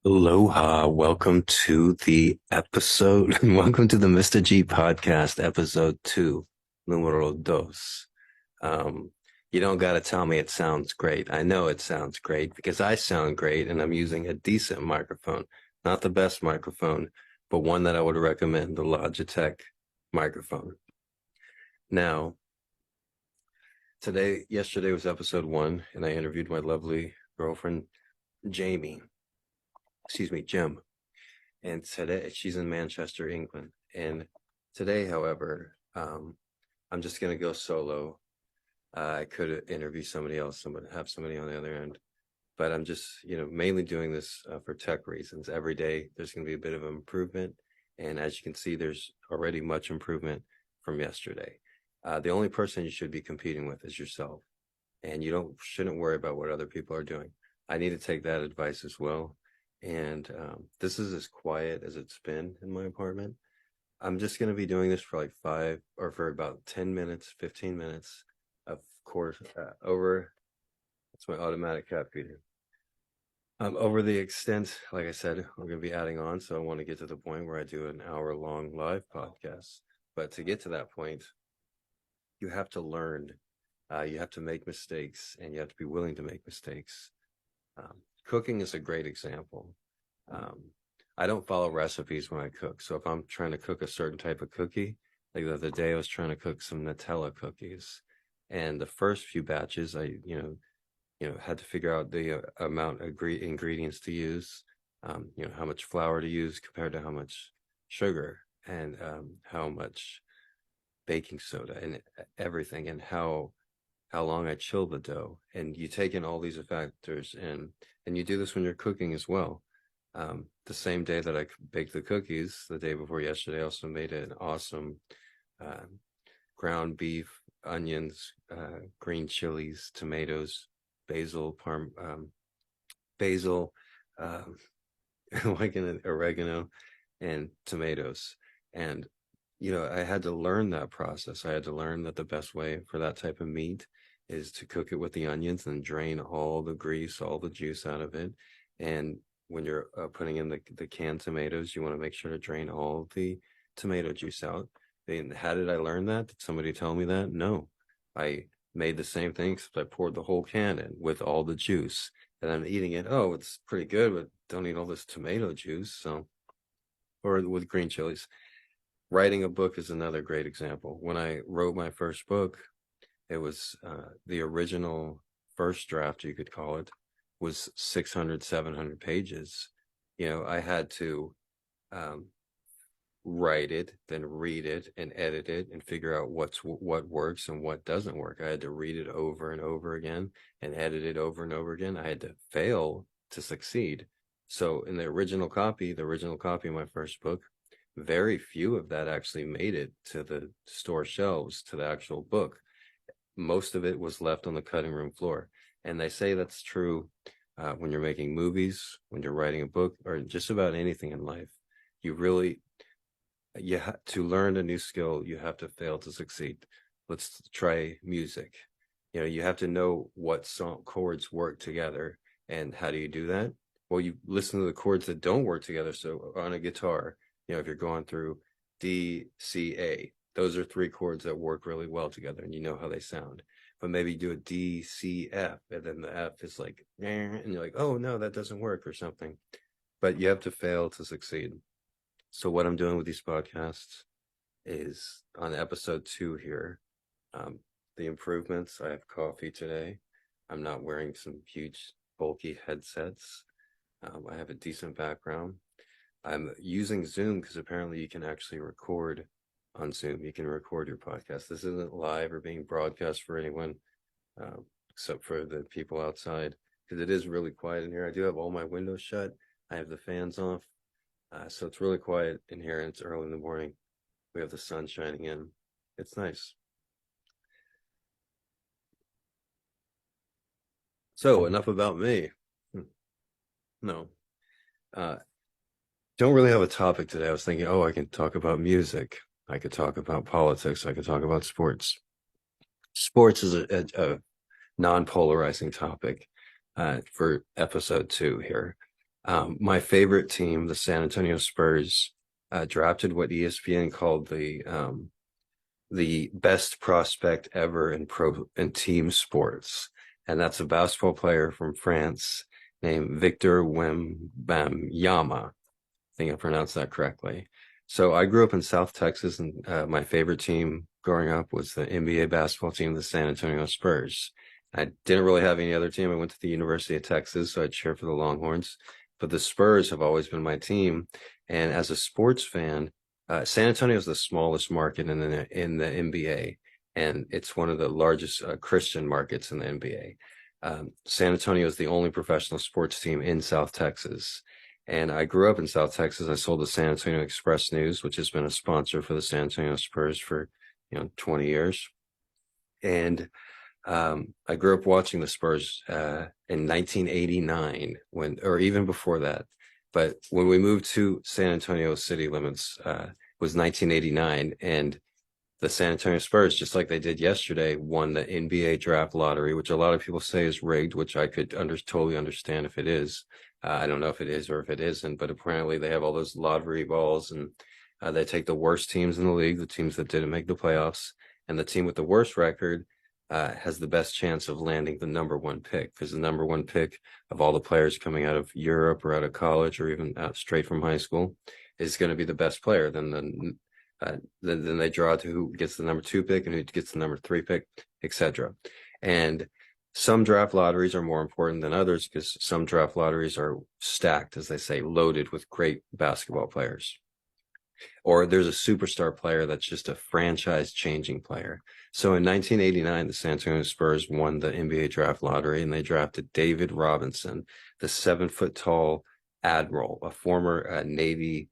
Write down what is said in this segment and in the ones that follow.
Aloha, welcome to the episode. Welcome to the Mr.G podcast, episode two, numero dos. Um, you don't got to tell me it sounds great. I know it sounds great because I sound great and I'm using a decent microphone. Not the best microphone, but one that I would recommend, the Logitech microphone. Now, yesterday was episode one, and I interviewed my lovely girlfriend, Jamie. Excuse me, Jim. And today she's in Manchester, England. And today, however, I'm just gonna go solo. I could interview somebody else, have somebody on the other end, but I'm just, mainly doing this for tech reasons. Every day, there's gonna be a bit of improvement, and as you can see, there's already much improvement from yesterday. The only person you should be competing with is yourself, and you shouldn't worry about what other people are doing. I need to take that advice as well. And this is as quiet as it's been in my apartment. I'm just going to be doing this for like for about 10 minutes, 15 minutes, of course, that's my automatic cat feeder. Over the extent, like I said, we're going to be adding on. So I want to get to the point where I do an hour-long live podcast. But to get to that point, you have to learn. You have to make mistakes, and you have to be willing to make mistakes. Cooking is a great example. Um, I don't follow recipes when I cook. So if I'm trying to cook a certain type of cookie, like the other day I was trying to cook some Nutella cookies, and the first few batches I had to figure out the amount of ingredients to use, how much flour to use compared to how much sugar, and how much baking soda and everything, and how long I chill the dough. And you take in all these factors, and you do this when you're cooking as well. The same day that I baked the cookies, the day before yesterday, I also made an awesome uh, ground beef, onions, green chilies, tomatoes, basil, um, like an oregano, and tomatoes. And I had to learn that process. I had to learn that the best way for that type of meat is to cook it with the onions and drain all the grease, all the juice out of it. And when you're putting in the canned tomatoes, you want to make sure to drain all the tomato juice out. And how did I learn that? Did somebody tell me that? No. I made the same thing, except I poured the whole can in with all the juice. And I'm eating it. Oh, it's pretty good, but don't eat all this tomato juice. So, or with green chilies. Writing a book is another great example. When I wrote my first book, it was the original first draft, you could call it, was 600, 700 pages. I had to um, write it, then read it and edit it and figure out what works and what doesn't work. I had to read it over and over again and edit it over and over again. I had to fail to succeed. So in the original copy of my first book, very few of that actually made it to the store shelves, to the actual book. Most of it was left on the cutting room floor. And they say that's true when you're making movies, when you're writing a book, or just about anything in life. You really, to learn a new skill, you have to fail to succeed. Let's try music. You have to know what song chords work together. And how do you do that? Well, you listen to the chords that don't work together. So on a guitar, if you're going through D, C, A, those are three chords that work really well together, and you know how they sound. But maybe you do a D, C, F, and then the F is like, and you're like, oh no, that doesn't work or something. But you have to fail to succeed. So what I'm doing with these podcasts is on episode two here, the improvements. I have coffee today. I'm not wearing some huge bulky headsets. I have a decent background. I'm using Zoom because apparently you can actually record on Zoom. You can record your podcast. This isn't live or being broadcast for anyone except for the people outside, because it is really quiet in here. I do have all my windows shut. I have the fans off. So it's really quiet in here, and it's early in the morning. We have the sun shining in. It's nice. So enough about me. No. Uh, don't really have a topic today. I was thinking, oh, I can talk about music. I could talk about politics. I could talk about sports. Sports is a non-polarizing topic for episode two here. My favorite team, the San Antonio Spurs, drafted what ESPN called the best prospect ever in pro in team sports, and that's a basketball player from France named Victor Wembanyama. I think I pronounced that correctly. So I grew up in South Texas, and my favorite team growing up was the NBA basketball team, the San Antonio Spurs. I didn't really have any other team. I went to the University of Texas, so I cheered for the Longhorns. But the Spurs have always been my team. And as a sports fan, San Antonio is the smallest market in the NBA, and it's one of the largest Christian markets in the NBA. San Antonio is the only professional sports team in South Texas. And I grew up in South Texas. I sold the San Antonio Express News, which has been a sponsor for the San Antonio Spurs for 20 years. And I grew up watching the Spurs in 1989, or even before that. But when we moved to San Antonio city limits, was 1989, and the San Antonio Spurs, just like they did yesterday, won the NBA draft lottery, which a lot of people say is rigged, which I could totally understand if it is. I don't know if it is or if it isn't, but apparently they have all those lottery balls, and they take the worst teams in the league, the teams that didn't make the playoffs, and the team with the worst record has the best chance of landing the number one pick, because the number one pick of all the players coming out of Europe or out of college or even out straight from high school is going to be the best player. Then they draw to who gets the number two pick and who gets the number three pick, etc. And some draft lotteries are more important than others because some draft lotteries are stacked, as they say, loaded with great basketball players. Or there's a superstar player that's just a franchise changing player. So in 1989, the San Antonio Spurs won the NBA draft lottery, and they drafted David Robinson, the 7 foot tall admiral, a former Navy.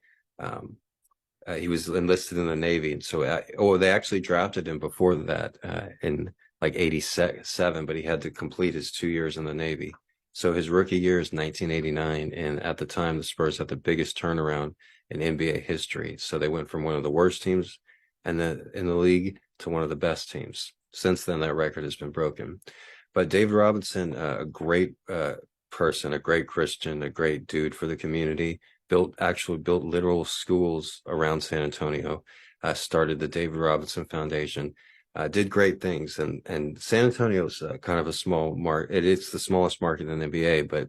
He was enlisted in the Navy, and so they actually drafted him before that in like 87, but he had to complete his 2 years in the Navy. So his rookie year is 1989, and at the time the Spurs had the biggest turnaround in NBA history. So they went from one of the worst teams in the league to one of the best teams. Since then, that record has been broken. But David Robinson, a great person, a great Christian, a great dude for the community, built literal schools around San Antonio, started the David Robinson Foundation, did great things. And San Antonio is kind of a small market. It's the smallest market in the NBA, but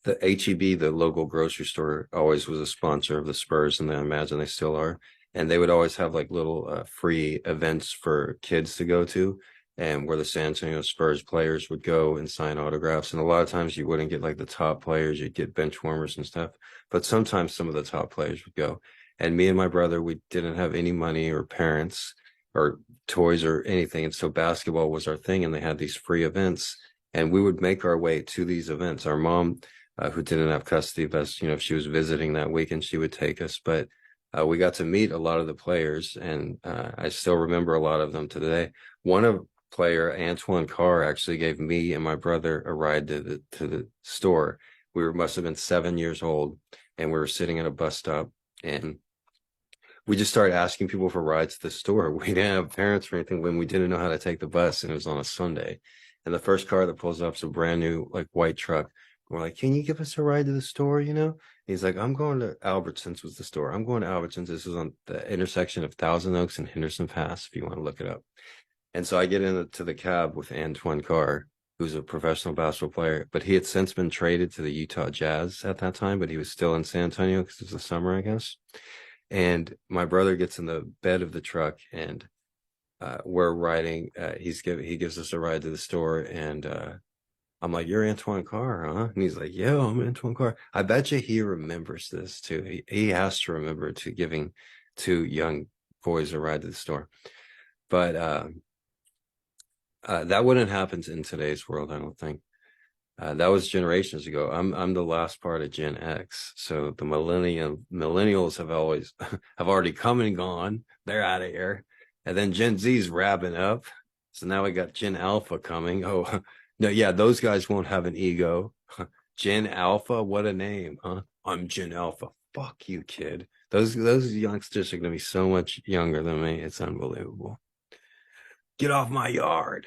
the HEB, the local grocery store, always was a sponsor of the Spurs, and I imagine they still are. And they would always have like little free events for kids to go to, and where the San Antonio Spurs players would go and sign autographs. And a lot of times you wouldn't get like the top players, you'd get bench warmers and stuff. But sometimes some of the top players would go. And me and my brother, we didn't have any money or parents or toys or anything. And so basketball was our thing, and they had these free events. And we would make our way to these events. Our mom, who didn't have custody of us, if she was visiting that weekend, she would take us. But we got to meet a lot of the players, and I still remember a lot of them today. One of player, Antoine Carr, actually gave me and my brother a ride to the store. Must have been 7 years old, and we were sitting at a bus stop, and we just started asking people for rides to the store. We didn't have parents or anything when we didn't know how to take the bus, and it was on a Sunday. And the first car that pulls up is a brand new like white truck. We're like, "Can you give us a ride to the store?" He's like, "I'm going to Albertsons," was the store. "I'm going to Albertsons." This is on the intersection of Thousand Oaks and Henderson Pass, if you want to look it up. And so I get into the cab with Antoine Carr, who's a professional basketball player, but he had since been traded to the Utah Jazz at that time, but he was still in San Antonio because it was the summer, I guess. And my brother gets in the bed of the truck, and we're riding. He gives us a ride to the store, and I'm like, "You're Antoine Carr, huh?" And he's like, "Yeah, I'm Antoine Carr." I bet you he remembers this too. He has to remember to giving two young boys a ride to the store. But that wouldn't happen in today's world, I don't think. That was generations ago. I'm the last part of Gen X, so the millennials have already come and gone. They're out of here, and then Gen Z's wrapping up. So now we got Gen Alpha coming. Oh, no, yeah, those guys won't have an ego. Gen Alpha, what a name, huh? I'm Gen Alpha. Fuck you, kid. Those youngsters are gonna be so much younger than me. It's unbelievable. Get off my yard.